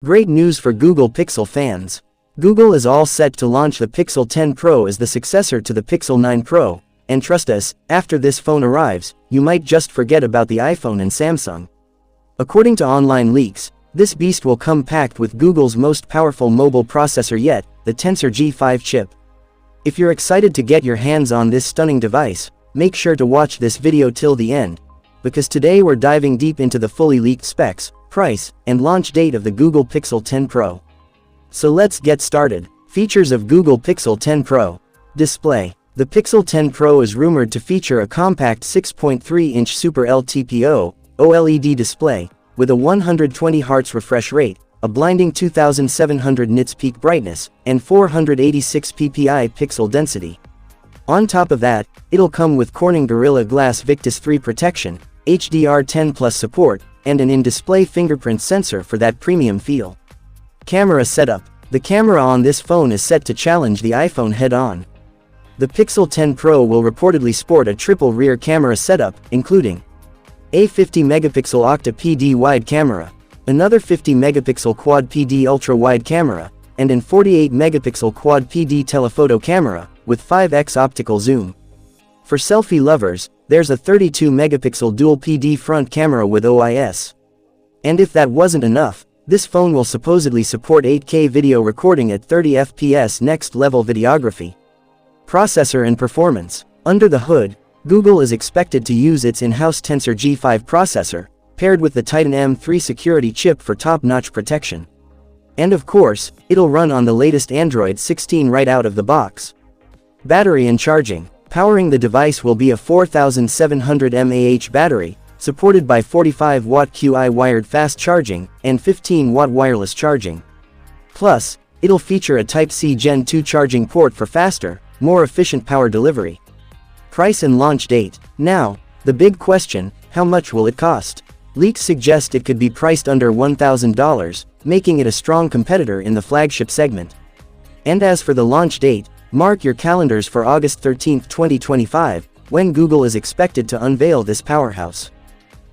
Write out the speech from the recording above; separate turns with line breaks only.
Great news for Google Pixel fans. Google is all set to launch the Pixel 10 Pro as the successor to the Pixel 9 Pro, and trust us, after this phone arrives, you might just forget about the iPhone and Samsung. According to online leaks, this beast will come packed with Google's most powerful mobile processor yet, the Tensor G5 chip. If you're excited to get your hands on this stunning device, make sure to watch this video till the end, because today we're diving deep into the fully leaked specs, price, and launch date of the Google Pixel 10 Pro. So let's get started. Features of Google Pixel 10 Pro. Display. The Pixel 10 Pro is rumored to feature a compact 6.3-inch Super LTPO OLED display, with a 120 Hz refresh rate, a blinding 2700 nits peak brightness, and 486 ppi pixel density. On top of that, it'll come with Corning Gorilla Glass Victus 3 protection, HDR10+ support, and an in-display fingerprint sensor for that premium feel. Camera setup. The camera on this phone is set to challenge the iPhone head-on. The Pixel 10 Pro will reportedly sport a triple rear camera setup, including a 50-megapixel Octa-PD wide camera, another 50-megapixel Quad-PD ultra-wide camera, and an 48-megapixel Quad-PD telephoto camera, with 5x optical zoom. For selfie lovers, there's a 32-megapixel dual-PD front camera with OIS. And if that wasn't enough, this phone will supposedly support 8K video recording at 30 FPS next-level videography. Processor and performance. Under the hood, Google is expected to use its in-house Tensor G5 processor, paired with the Titan M3 security chip for top-notch protection. And of course, it'll run on the latest Android 16 right out of the box. Battery and charging. Powering the device will be a 4700 mAh battery, supported by 45-watt Qi wired fast charging, and 15-watt wireless charging. Plus, it'll feature a Type-C Gen 2 charging port for faster, more efficient power delivery. Price and launch date. Now, the big question, how much will it cost? Leaks suggest it could be priced under $1,000, making it a strong competitor in the flagship segment. And as for the launch date, mark your calendars for August 13, 2025, when Google is expected to unveil this powerhouse.